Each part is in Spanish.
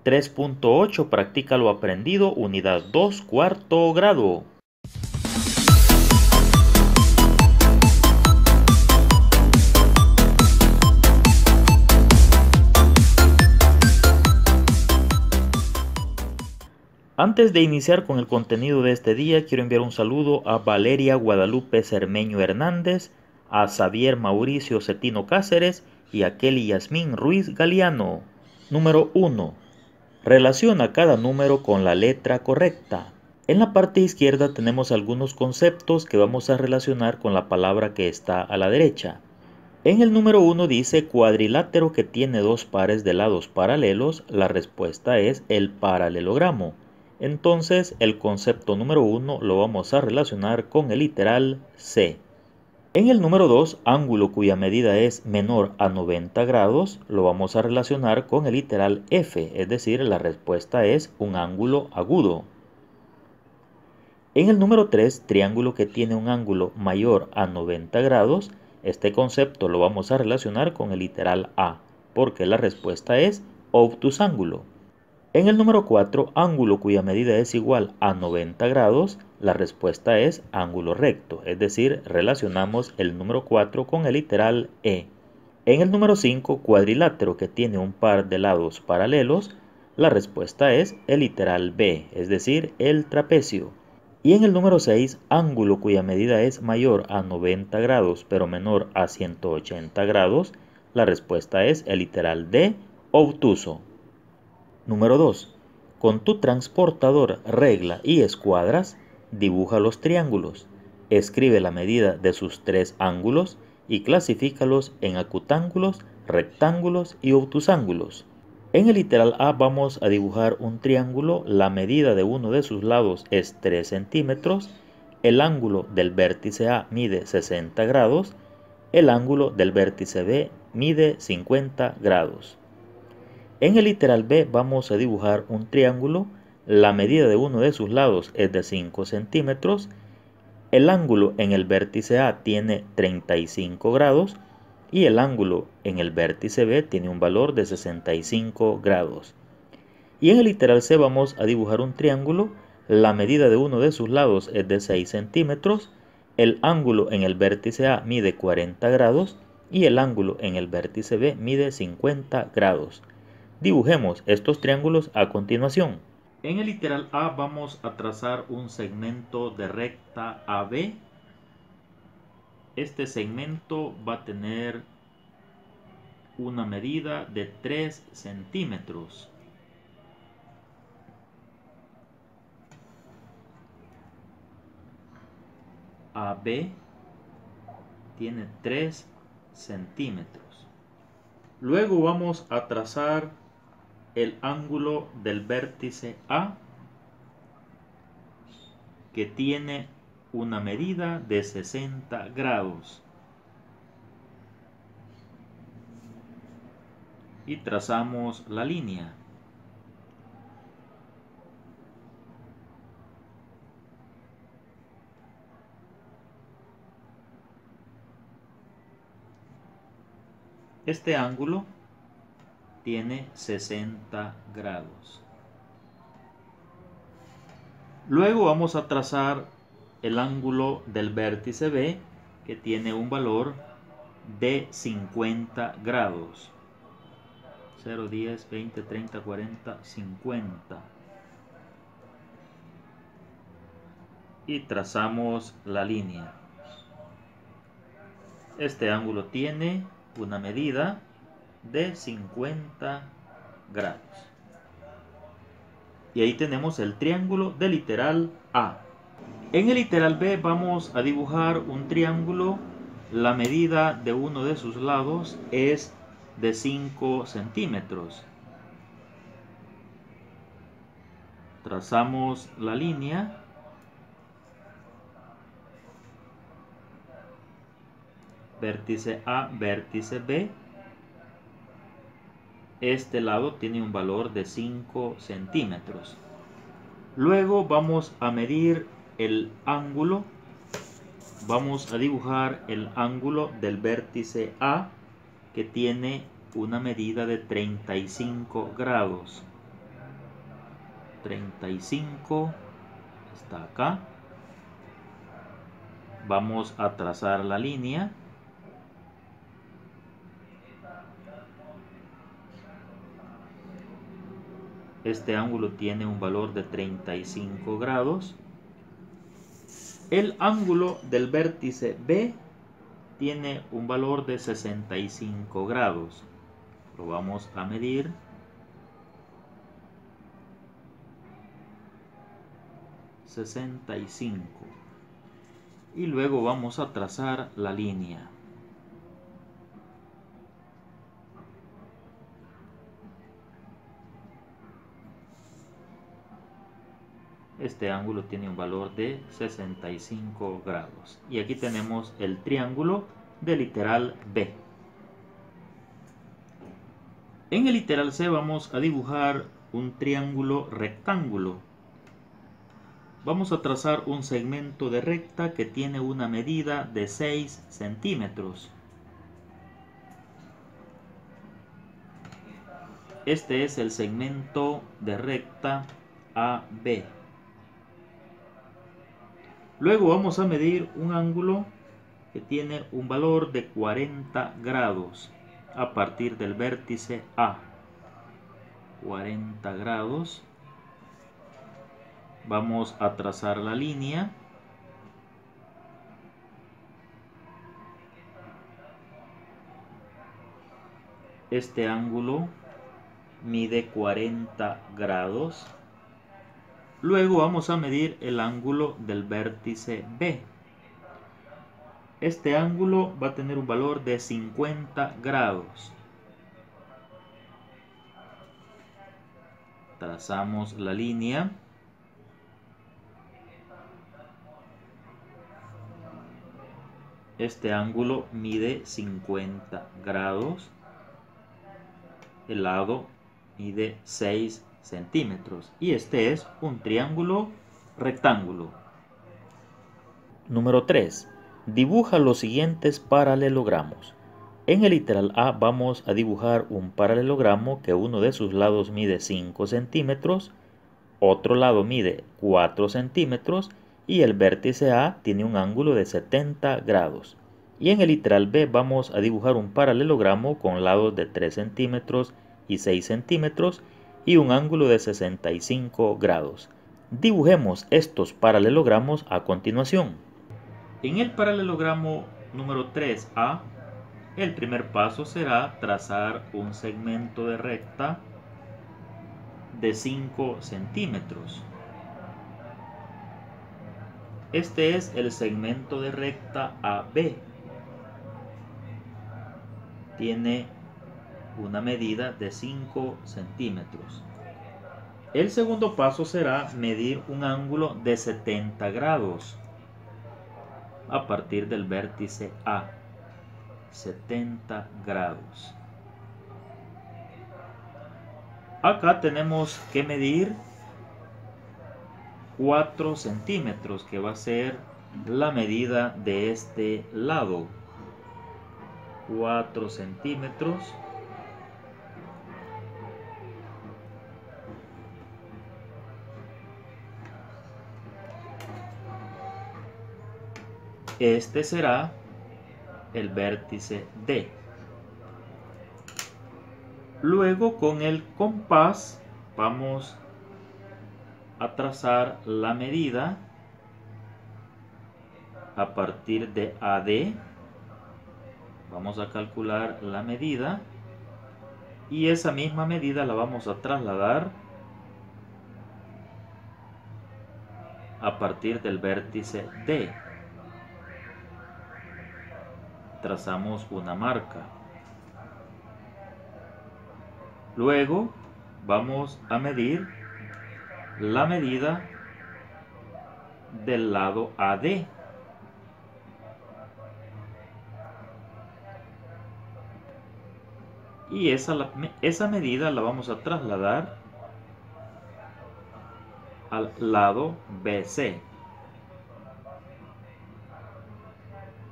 3.8 Practica lo aprendido, unidad 2, cuarto grado. Antes de iniciar con el contenido de este día, quiero enviar un saludo a Valeria Guadalupe Cermeño Hernández, a Xavier Mauricio Cetino Cáceres y a Kelly Yasmín Ruiz Galeano. Número 1. Relaciona cada número con la letra correcta. En la parte izquierda tenemos algunos conceptos que vamos a relacionar con la palabra que está a la derecha. En el número 1 dice cuadrilátero que tiene dos pares de lados paralelos. La respuesta es el paralelogramo. Entonces el concepto número 1 lo vamos a relacionar con el literal C. En el número 2, ángulo cuya medida es menor a 90 grados, lo vamos a relacionar con el literal F, es decir, la respuesta es un ángulo agudo. En el número 3, triángulo que tiene un ángulo mayor a 90 grados, este concepto lo vamos a relacionar con el literal A, porque la respuesta es obtusángulo. En el número 4, ángulo cuya medida es igual a 90 grados, la respuesta es ángulo recto, es decir, relacionamos el número 4 con el literal E. En el número 5, cuadrilátero que tiene un par de lados paralelos, la respuesta es el literal B, es decir, el trapecio. Y en el número 6, ángulo cuya medida es mayor a 90 grados pero menor a 180 grados, la respuesta es el literal D, obtuso. Número 2. Con tu transportador, regla y escuadras, dibuja los triángulos. Escribe la medida de sus tres ángulos y clasifícalos en acutángulos, rectángulos y obtusángulos. En el literal A vamos a dibujar un triángulo. La medida de uno de sus lados es 3 centímetros. El ángulo del vértice A mide 60 grados. El ángulo del vértice B mide 50 grados. En el literal B vamos a dibujar un triángulo. La medida de uno de sus lados es de 5 centímetros. El ángulo en el vértice A tiene 35 grados y el ángulo en el vértice B tiene un valor de 65 grados. Y en el literal C vamos a dibujar un triángulo. La medida de uno de sus lados es de 6 centímetros. El ángulo en el vértice A mide 40 grados y el ángulo en el vértice B mide 50 grados. Dibujemos estos triángulos a continuación. En el literal A vamos a trazar un segmento de recta AB. Este segmento va a tener una medida de 3 centímetros. AB tiene 3 centímetros. Luego vamos a trazar el ángulo del vértice A, que tiene una medida de 60 grados. Y trazamos la línea. Este ángulo tiene 60 grados. Luego vamos a trazar el ángulo del vértice B, que tiene un valor de 50 grados. 0, 10, 20, 30, 40, 50. Y trazamos la línea. Este ángulo tiene una medida de 50 grados. Y ahí tenemos el triángulo del literal A. En el literal B vamos a dibujar un triángulo. La medida de uno de sus lados es de 5 centímetros. Trazamos la línea. Vértice A, vértice B. Este lado tiene un valor de 5 centímetros. Luego vamos a medir el ángulo. Vamos a dibujar el ángulo del vértice A, que tiene una medida de 35 grados. 35 está acá. Vamos a trazar la línea. Este ángulo tiene un valor de 35 grados. El ángulo del vértice B tiene un valor de 65 grados. Lo vamos a medir. Y luego vamos a trazar la línea. Este ángulo tiene un valor de 65 grados. Y aquí tenemos el triángulo del literal B. En el literal C vamos a dibujar un triángulo rectángulo. Vamos a trazar un segmento de recta que tiene una medida de 6 centímetros. Este es el segmento de recta AB. Luego vamos a medir un ángulo que tiene un valor de 40 grados a partir del vértice A. 40 grados. Vamos a trazar la línea. Este ángulo mide 40 grados. Luego vamos a medir el ángulo del vértice B. Este ángulo va a tener un valor de 50 grados. Trazamos la línea. Este ángulo mide 50 grados. El lado mide 6 centímetros. Y este es un triángulo rectángulo. Número 3. Dibuja los siguientes paralelogramos. En el literal A vamos a dibujar un paralelogramo que uno de sus lados mide 5 centímetros, otro lado mide 4 centímetros y el vértice A tiene un ángulo de 70 grados. Y en el literal B vamos a dibujar un paralelogramo con lados de 3 centímetros y 6 centímetros y un ángulo de 65 grados. Dibujemos estos paralelogramos a continuación. En el paralelogramo número 3A, el primer paso será trazar un segmento de recta de 5 centímetros. Este es el segmento de recta AB. Tiene una medida de 5 centímetros. El segundo paso será medir un ángulo de 70 grados a partir del vértice A. 70 grados. Acá tenemos que medir 4 centímetros, que va a ser la medida de este lado. 4 centímetros. Este será el vértice D. Luego con el compás vamos a trazar la medida a partir de AD. Vamos a calcular la medida y esa misma medida la vamos a trasladar a partir del vértice D. Trazamos una marca. Luego vamos a medir la medida del lado AD. Y esa medida la vamos a trasladar al lado BC.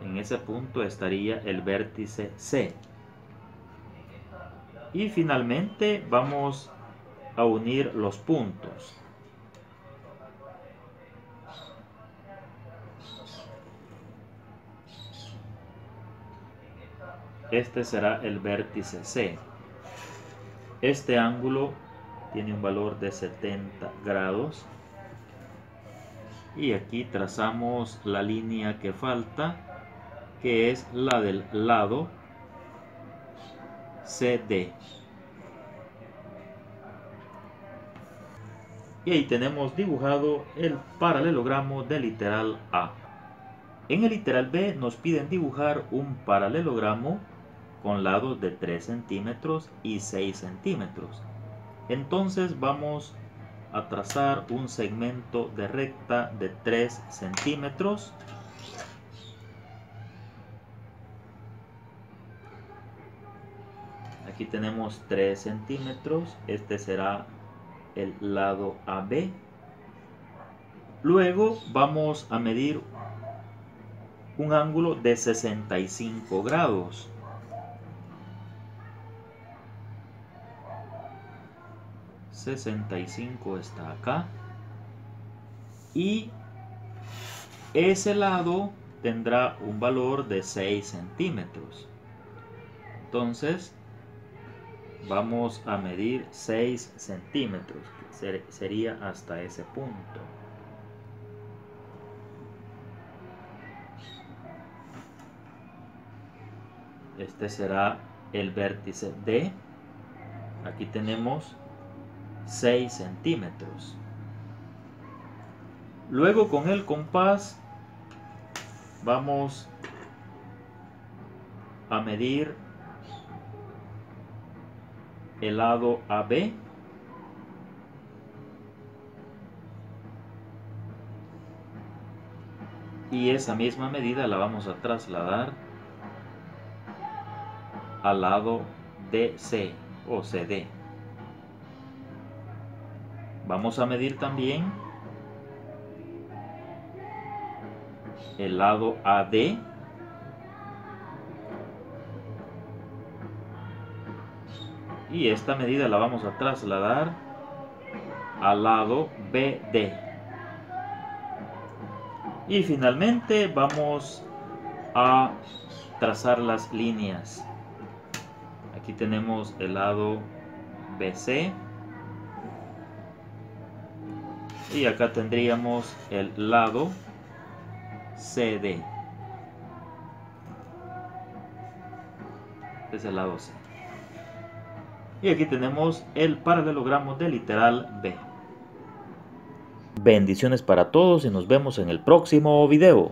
En ese punto estaría el vértice C. Y finalmente vamos a unir los puntos. Este será el vértice C. Este ángulo tiene un valor de 70 grados. Y aquí trazamos la línea que falta, que es la del lado CD. Y ahí tenemos dibujado el paralelogramo del literal A. En el literal B nos piden dibujar un paralelogramo con lados de 3 centímetros y 6 centímetros. Entonces vamos a trazar un segmento de recta de 3 centímetros. Aquí tenemos 3 centímetros. Este será el lado AB. Luego vamos a medir un ángulo de 65 grados. ...65 está acá... y ese lado tendrá un valor de 6 centímetros. Entonces vamos a medir 6 centímetros, que sería hasta ese punto. Este será el vértice D. Aquí tenemos 6 centímetros. Luego con el compás vamos a medir el lado AB. Y esa misma medida la vamos a trasladar al lado DC o CD. Vamos a medir también el lado AD. Y esta medida la vamos a trasladar al lado BD. Y finalmente vamos a trazar las líneas. Aquí tenemos el lado BC. Y acá tendríamos el lado CD. Este es el lado C. Y aquí tenemos el paralelogramo del literal B. Bendiciones para todos y nos vemos en el próximo video.